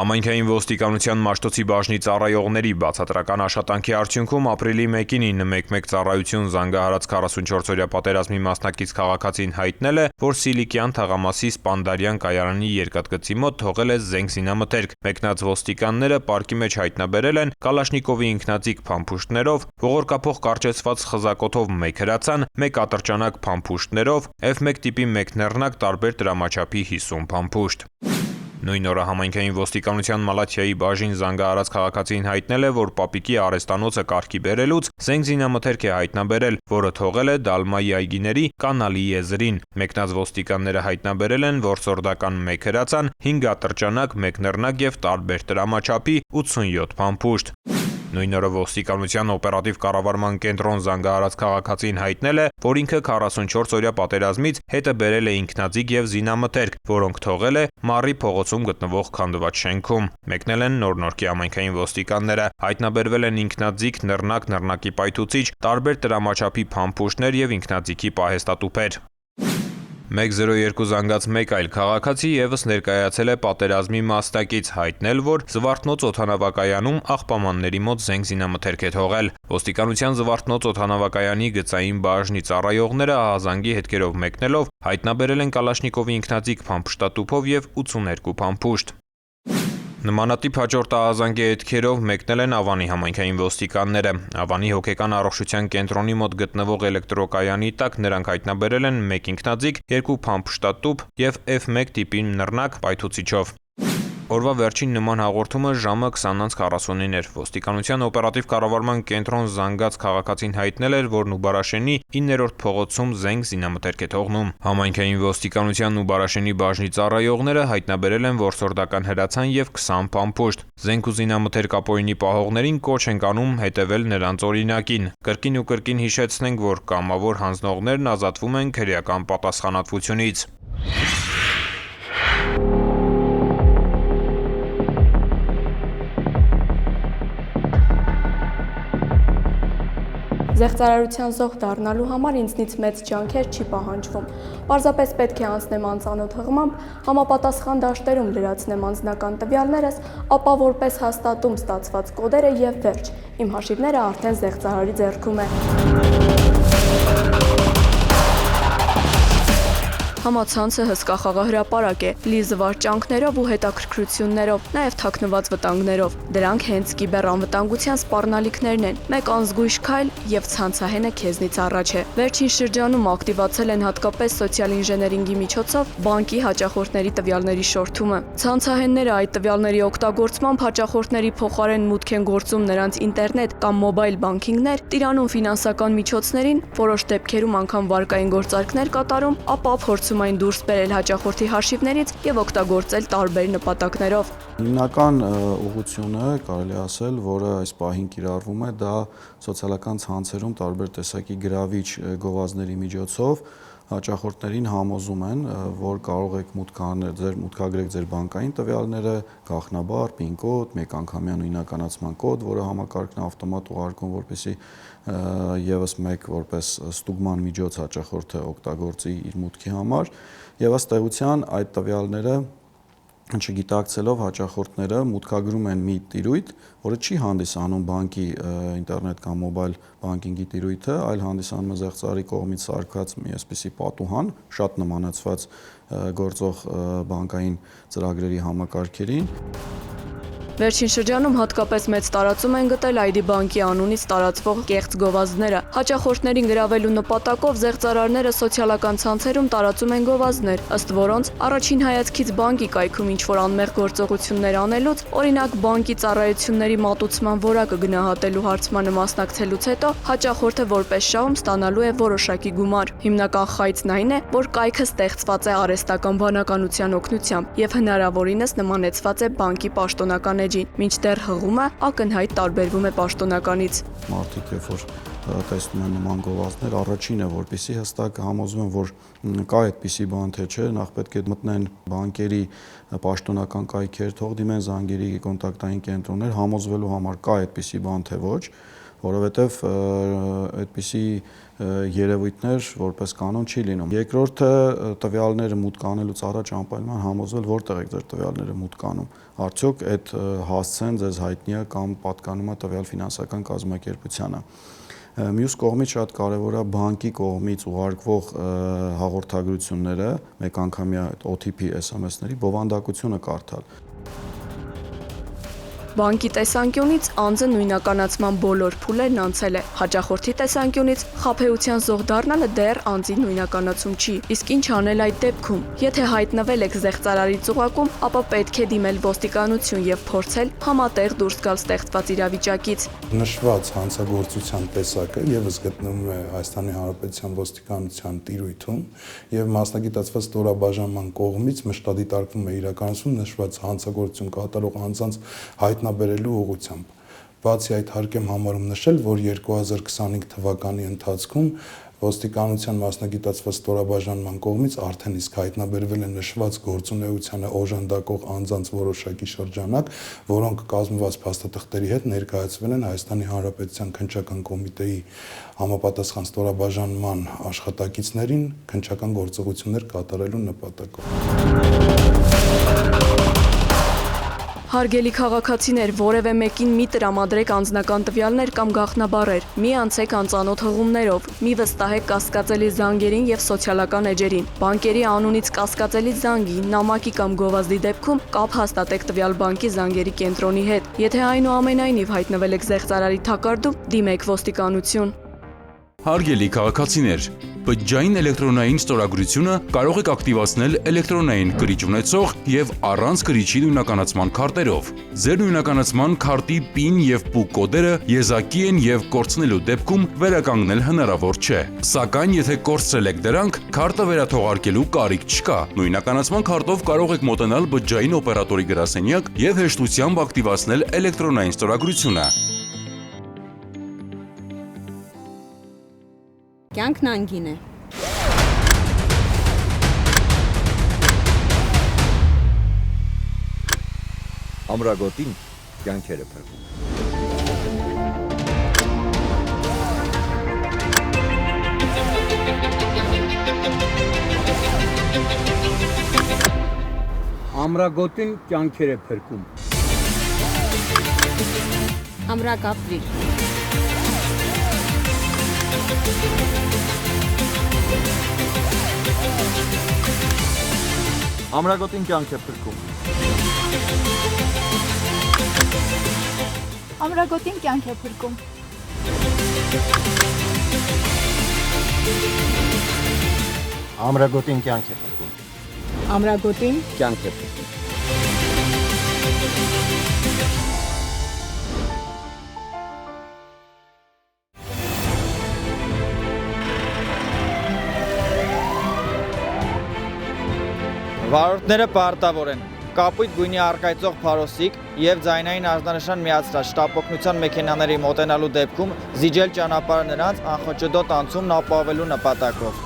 Համայնքային ոստիկանության Մաշտոցի բաժնի ծառայողների բացատրական աշխատանքի արդյունքում ապրիլի 1-ին 911 ծառայություն զանգահարած 44-օրյա պատերազմի մասնակից քաղաքացին հայտնել է, որ Սիլիկյան թաղամասի Սպանդարյան կայարանի երկաթգծի մոտ թողել է զենք զինամթերք։ Մեկնած ոստիկանները պարկի մեջ հայտնաբերել են Կալաշնիկովի ինքնաձիգ փամփուշտներով, ողորկափող կարճեցված խզակոթով 1 հրացան, 1 ատրճանակ փամփուշտներով, F1 տիպի 1 նեռնակ տարբեր տրամաչափի 50 փամփուշտ։ Նույն օրը համայնքային ոստիկանության Մալաթիայի բաժին զանգահարած քաղաքացին հայտնել է, որ պապիկի արհեստանոցը կարգի բերելուց զենք զինամթերք է հայտնաբերել, որը թողել է Դալմայի այգիների կանալի եզրին։ Մեկնած ոստիկանները հայտնաբերել են որսորդական 1 հրացան, 5 ատրճանակ, 1 նռնակ եւ տարբեր տրամաչափի 87 փամփուշտ։ Նույն օրը ոստիկանության օպերատիվ կառավարման կենտրոն զանգահարած քաղաքացին հայտնել է, որ ինքը 44-օրյա պատերազմից հետը բերել է ինքնաձիգ եւ զինամթերք, որոնք թողել է Մարի փողոցում գտնվող քանդված շենքում։ Մեկնել են Նոր-Նորքի համայնքային ոստիկանները, հայտնաբերվել են ինքնաձիգ, նռնակ, նռնակի պայթուցիչ, տարբեր տրամաչափի փամփուշտներ եւ ինքնաձիգի պահեստատուփեր։ 102 զանգած մեկ այլ քաղաքացի եւս ներկայացել է պատերազմի մասնակից, հայտնել, որ Զվարթնոց օդանավակայանում աղբամանների մոտ զենք զինամթերք է թողել։ Ոստիկանության Զվարթնոց օդանավակայանի գծային բաժնի ծառայողները ահազանգի հետքերով մեկնելով հայտնաբերել են Կալաշնիկովի ինքնաձիգ փամփշտատուփով եւ 82 փամփուշտ։ Նմանատիպ հաջորդ ահազանգի հետքերով մեկնել են Ավանի համայնքային ոստիկանները։ Ավանի հոգեկան առողջության կենտրոնի մոտ գտնվող էլեկտրոկայանի տակ նրանք հայտնաբերել են 1 ինքնաձիգ, 2 փամփշտատուփ եւ F1 տիպի նռնակ պայթուցիչով։ Օրվա վերջին նման հաղորդումը ժամը 20:49 էր։ Ոստիկանության օպերատիվ կառավարման կենտրոն զանգած քաղաքացին հայտնել էր, որ Նուբարաշենի 9-րդ փողոցում զենք զինամթերք է թողնում։ Համայնքային ոստիկանության Նուբարաշենի բաժնի ծառայողները հայտնաբերել են որսորդական հրացան եւ 20 փամփուշտ։ Զենք ու զինամթերք ապօրինի պահողներին կոչ ենք անում հետևել նրանց օրինակին։ Կրկին ու կրկին հիշեցնենք, որ կամավոր հանձնողներն ազատվում են քրեական պատասխանատվությունից։ Զեղծարարության զոհ դառնալու համար ինձնից մեծ ջանքեր չի պահանջվում։ Պարզապես պետք է անցնեմ անծանոթ հղմամբ, համապատասխան դաշտերում լրացնեմ անձնական տվյալներս, ապա որպես հաստատում ստացված կոդերը եւ վերջ։ Իմ հաշիվները արդեն զեղծարարի ձեռքում է։ Համացանցը հսկա խաղահրապարակ է, լի զվարճանքներով ու հետաքրքրություններով, նաև թաքնված վտանգներով։ Դրանք հենց կիբեռանվտանգության սպառնալիքներն են։ Մեկ անզգույշ քայլ եւ ցանցահենը քեզնից առաջ է։ Վերջին շրջանում ակտիվացել են հատկապես սոցիալ ինժեներինգի միջոցով բանկի հաճախորդների տվյալների շորթումը։ Ցանցահենները այդ տվյալների օգտագործմամբ հաճախորդների փոխարեն մուտք են գործում նրանց ինտերնետ կամ մոբայլ բանկինգներ, տիրանում ֆինանսական միջոցներին, որոշ դեպքերում անգամ վարկային գործարքներ կատարում, ապա փորձում այն դուրս բերել հաճախորդի հաշիվներից եւ օգտագործել տարբեր նպատակներով։ Հիմնական ուղղությունը կարելի ասել, որը այս պահին կիրառվում է, դա սոցիալական ցանցերում տարբեր տեսակի գրավիչ գովազդների միջոցով հաճախորդներին համոզում են, որ կարող եք մուտքագրեք ձեր բանկային տվյալները, գաղտնաբար, PIN կոդ, մեկ անգամյա նույնականացման կոդ, որը համակարգն ավտոմատ ուղարկում, որպեսզի եւս մեկ որպես ստուգման միջոց հաճախորդը օգտագործի իր մուտքի համար, եւ ըստ էության այդ տվյալները չգիտակցելով հաճախորդները մուտքագրում են մի տիրույթ, որը չի հանդիսանում բանկի ինտերնետ կամ մոբայլ բանկինգի տիրույթը, այլ հանդիսանում է զեղծարարի կողմից սարքված մի այսպիսի պատուհան, շատ նմանացված գործող բանկային ծրագրերի համակարգերին։ Վերջին շրջանում հատկապես մեծ տարածում են գտել ID բանկի անունից տարածվող կեղծ գովազդները։ Հաճախորդներին գրավելու նպատակով զեղծարարները սոցիալական ցանցերում տարածում են գովազդներ, ըստ որոնց առաջին հայացքից բանկի կայքում ինչ-որ անմեղ գործողություններ անելուց, օրինակ բանկի ծառայությունների մատուցման որակը գնահատելու հարցմանը մասնակցելուց հետո հաճախորդը որպես շահում ստանալու է որոշակի գումար։ Հիմնական խայծն այն է, որ կայքը ստեղծված է արհեստական բանականության օգնությամբ եւ հնարավորինս նմանեցված է բանկի պաշտոնական մինչդեռ հղումը ակնհայտ տարբերվում է պաշտոնականից։ Մարդիկ երբ որ տեսնում են նման գովազդներ, առաջինը որպեսզի հստակ համոզվեն, որ կա այդպիսի բան թե չէ, նախ պետք է մտնեն բանկերի պաշտոնական կայքեր, թող դիմեն զանգերի կոնտակտային կենտրոններ, համոզվելու համար կա այդպիսի բան թե ոչ, որովհետև այդպիսի երևույթներ որպես կանոն չի լինում։ Երկրորդը տվյալները մուտք անելուց առաջ անպայման համոզվել որտեղ եք ձեր տվյալները մուտք անում։ Արդյոք այդ հասցեն ձեզ հայտնի է կամ պատկանում է տվյալ ֆինանսական կազմակերպությանը։ Մյուս կողմից շատ կարևոր է բանկի կողմից ուղարկվող հաղորդագրությունները, մեկանգամյա OTP SMS-ների բովանդակությունը կարդալ։ Բանկի տեսանկյունից անձը նույնականացման բոլոր փուլերն անցել է, հաճախորդի տեսանկյունից խաբեության զոհ դառնալը դեռ անձի նույնականացում չի, իսկ ինչ անել այդ դեպքում։ Եթե հայտնվել եք զեղծարարի ծուղակում, ապա պետք է դիմել ոստիկանություն եւ փորձել համատեղ դուրս գալ ստեղծված իրավիճակից։ Նշված հանցագործության տեսակը եւս գտնվում է Հայաստանի Հանրապետության ոստիկանության տիրույթում եւ մասնագիտացված ստորաբաժանման կողմից մշտադիտարկվում է իրականացում նշված հանցագործություն կատարող անձանց հայտնաբերելու ուղղությամբ։ Բացի այդ հարկ եմ համարում նշել, որ 2025 թվականի ընթացքում ոստիկանության մասնագիտացված ստորաբաժանման կողմից արդեն իսկ հայտնաբերվել է նշված գործունեությանը օժանդակող անձանց որոշակի շրջանակ, որոնք կազմված փաստաթղթերի հետ ներկայացվել են Հայաստանի Հանրապետության քննչական կոմիտեի համապատասխան ստորաբաժանման աշխատակիցներին քննչական գործողություններ կատարելու նպատակով։ Հարգելի քաղաքացիներ, որևէ մեկին մի տրամադրեք անձնական տվյալներ կամ գաղտնաբառեր, մի անցեք անծանոթ հղումներով, մի վստահեք կասկածելի զանգերին եւ սոցիալական էջերին։ Բանկերի անունից կասկածելի զանգի, նամակի կամ գովազդի դեպքում կապ հաստատեք տվյալ բանկի զանգերի կենտրոնի հետ։ Եթե այնուամենայնիվ հայտնվել եք զեղծարարի թակարդում, դիմեք ոստիկանություն։ Հարգելի քաղաքացիներ, բջջային էլեկտրոնային ստորագրությունը կարող եք ակտիվացնել էլեկտրոնային կրիչ ունեցող եւ առանց կրիչի նույնականացման քարտերով։ Ձեր նույնականացման քարտի PIN եւ PUK կոդերը եզակի են եւ կորցնելու դեպքում վերականգնել հնարավոր չէ։ Սակայն եթե կորցրել եք դրանք, քարտը վերաթողարկելու կարիք չկա։ Նույնականացման քարտով կարող եք մոտենալ բջջային օպերատորի գրասենյակ եւ հեշտությամբ ակտիվացնել էլեկտրոնային ստորագրությունը։ Կյանքն անգին է։ Ամրագոտին կյանքերը փրկում։ Ամրագոտին կյանքեր է փրկում։ Ամրակապրիր։ Ամրագոտին կյանք է փրկում։ Ամրագոտին կյանք է փրկում։ Ամրագոտին կյանք է փրկում։ Ամրագոտին Կյանք է փրկում։ Վարորդները պարտավոր են կապույտ գույնի առկայծող փարոսիկ եւ ձայնային արձանշան միացրած շտապօգնության մեքենաների մոտենալու դեպքում զիջել ճանապարհը նրանց անխոճոդոտ անցումն ապահովելու նպատակով։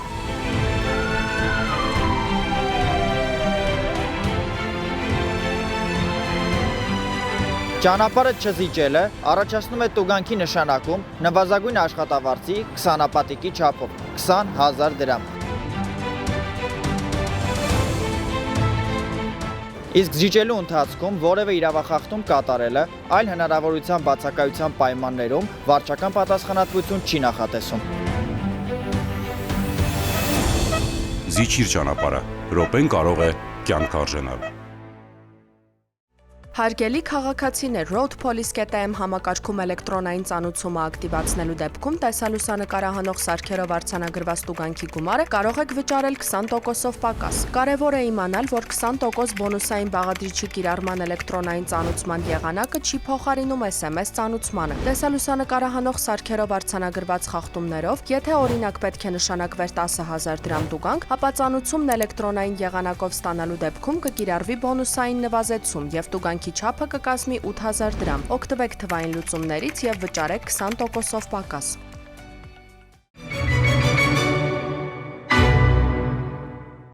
Ճանապարհը չզիջելը առաջացնում է տուգանքի նշանակում նվազագույն աշխատավարձի 20 պատիկի չափով 20,000 դրամ։ Իսկ զիջելու ընթացքում որևէ իրավախախտում կատարելը այլ հնարավորության բացակայության պայմաններում վարչական պատասխանատվություն չի նախատեսում։ Զիջիր ճանապարհը, րոպեն կարող է կյանք արժենալ։ Հարգելի քաղաքացիներ, roadpolice.am համակարգում էլեկտրոնային ծանուցումը ակտիվացնելու դեպքում տեսալուսանկարահանող սարքերով արձանագրված տուգանքի գումարը կարող եք վճարել 20%-ով պակաս։ Կարևոր է իմանալ, որ 20% բոնուսային բաղադրիչի կիրառման էլեկտրոնային ծանուցման եղանակը չի փոխարինում SMS ծանուցմանը։ Տեսալուսանկարահանող սարքերով արձանագրված խախտումներով, եթե օրինակ պետք է նշանակվեր 10,000 դրամ տուգանք, ապա ծանուցումն էլեկտրոնային եղանակով ստանալու դեպքում կկիրառվի բոնուսային նվազեցում եւ տուգանքի չափը կկազմի 8,000 դրամ։ Օգտվեք թվային լուծումներից եւ վճարեք 20%-ով պակաս։